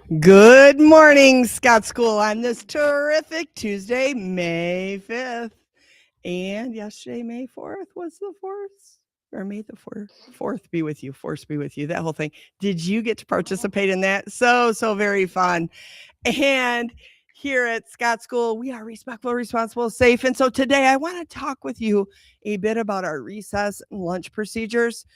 Good morning, Scott School, on this terrific Tuesday, May 5th. And yesterday, May 4th, was the 4th. Or May the 4th be with you, force be with you, that whole thing. Did you get to participate in that? So very fun. And here at Scott School, we are respectful, responsible, safe. And so today I want to talk with you a bit about our recess and lunch procedures.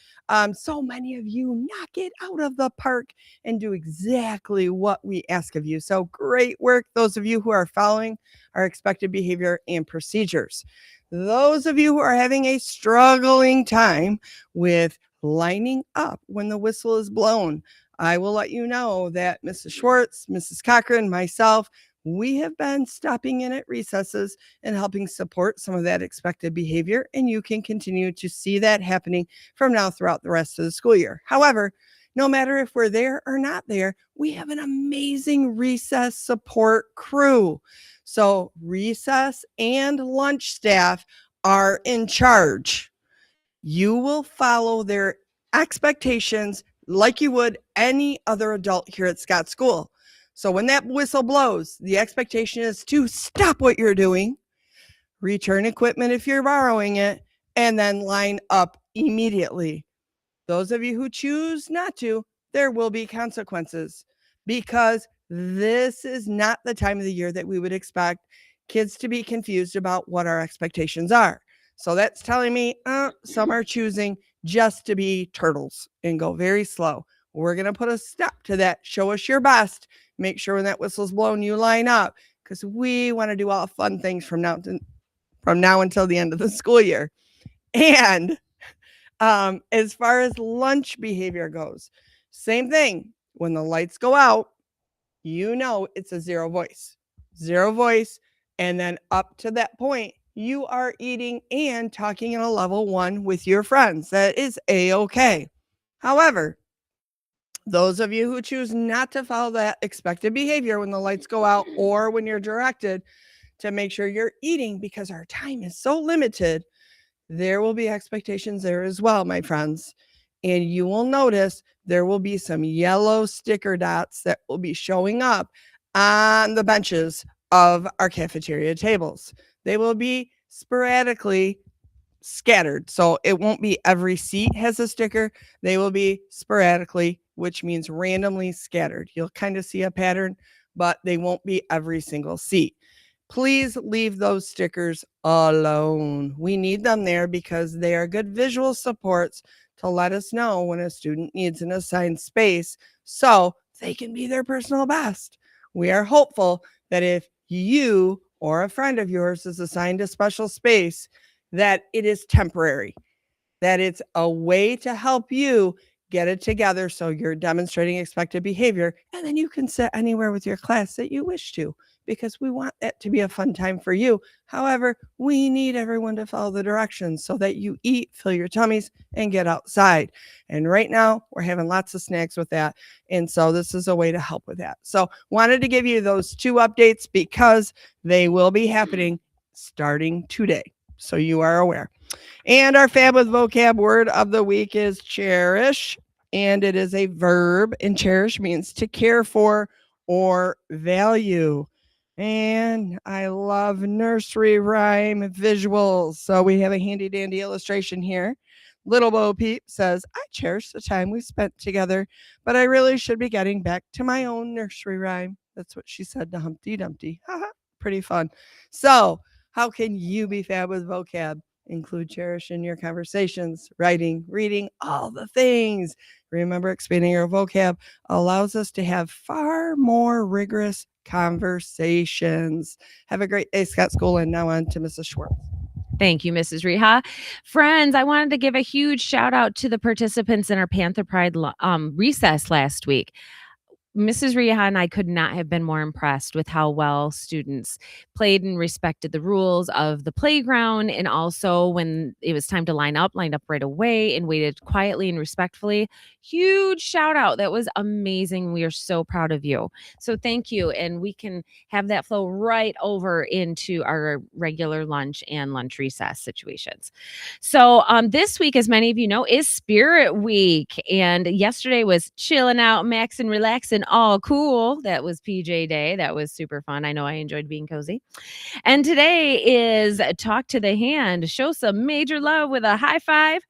So many of you knock it out of the park and do exactly what we ask of you. So great work, those of you who are following our expected behavior and procedures. Those of you who are having a struggling time with lining up when the whistle is blown, I will let you know that Mrs. Schwartz, Mrs. Cochran, myself, we have been stopping in at recesses and helping support some of that expected behavior, and you can continue to see that happening from now throughout the rest of the school year. However, no matter if we're there or not there, we have an amazing recess support crew. So, recess and lunch staff are in charge. You will follow their expectations like you would any other adult here at Scott School. So when that whistle blows, the expectation is to stop what you're doing, return equipment if you're borrowing it, and then line up immediately. Those of you who choose not to, there will be consequences because this is not the time of the year that we would expect kids to be confused about what our expectations are. So that's telling me some are choosing just to be turtles and go very slow. We're going to put a stop to that. Show us your best. Make sure when that whistle's blown, you line up because we want to do all fun things from now until the end of the school year. And as far as lunch behavior goes, same thing. When the lights go out, you know it's a zero voice. And then up to that point, you are eating and talking in a level 1 with your friends. That is A-okay. However, those of you who choose not to follow that expected behavior when the lights go out or when you're directed to make sure you're eating because our time is so limited, there will be expectations there as well, my friends. And you will notice there will be some yellow sticker dots that will be showing up on the benches of our cafeteria tables. They will be sporadically scattered. So it won't be every seat has a sticker. They will be sporadically, which means randomly scattered. You'll kind of see a pattern, but they won't be every single seat. Please leave those stickers alone. We need them there because they are good visual supports to let us know when a student needs an assigned space so they can be their personal best. We are hopeful that if you or a friend of yours is assigned a special space, that it is temporary, that it's a way to help you get it together so you're demonstrating expected behavior, and then you can sit anywhere with your class that you wish to because we want that to be a fun time for you. However, we need everyone to follow the directions so that you eat, fill your tummies, and get outside. And right now, we're having lots of snacks with that. And so this is a way to help with that. So wanted to give you those 2 updates because they will be happening starting today. So you are aware. And our Fab with Vocab word of the week is cherish. And it is a verb, and cherish means to care for or value. And I love nursery rhyme visuals. So we have a handy dandy illustration here. Little Bo Peep says, I cherish the time we spent together, but I really should be getting back to my own nursery rhyme. That's what she said to Humpty Dumpty. Pretty fun. So, how can you be fab with vocab? Include cherish in your conversations, writing, reading, all the things. Remember, expanding our vocab allows us to have far more rigorous conversations. Have a great day, Scott School, and now on to Mrs. Schwartz. Thank you, Mrs. Reha. Friends, I wanted to give a huge shout out to the participants in our Panther Pride recess last week. Mrs. Reha and I could not have been more impressed with how well students played and respected the rules of the playground. And also, when it was time to lined up right away and waited quietly and respectfully. Huge shout out. That was amazing. We are so proud of you. So thank you. And we can have that flow right over into our regular lunch and lunch recess situations. So this week, as many of you know, is Spirit Week. And yesterday was chilling out, maxing, relaxing looking all cool. That was PJ Day. That was super fun. I know I enjoyed being cozy. And today is Talk to the Hand. Show some major love with a high five.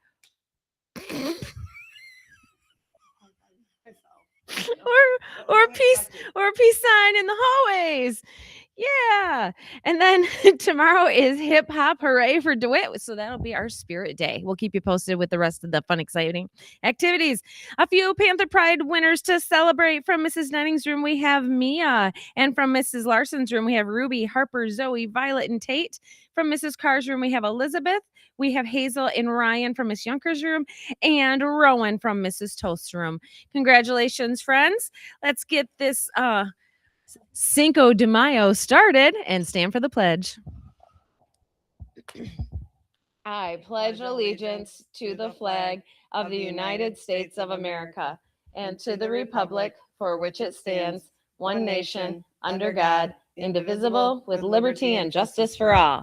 or peace sign in the hallways. Yeah. And then tomorrow is Hip Hop Hooray for DeWitt. So that'll be our Spirit Day. We'll keep you posted with the rest of the fun, exciting activities. A few Panther Pride winners to celebrate. From Mrs. Nenning's room, we have Mia. And from Mrs. Larson's room, we have Ruby, Harper, Zoe, Violet, and Tate. From Mrs. Carr's room, we have Elizabeth. We have Hazel and Ryan from Miss Younker's room. And Rowan from Mrs. Toast's room. Congratulations, friends. Let's get this Cinco de Mayo started and stand for the pledge. I pledge allegiance to the flag of the United States of America and to the republic for which it stands, one nation, under God, indivisible, with liberty and justice for all.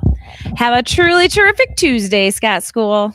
Have a truly terrific Tuesday, Scott School.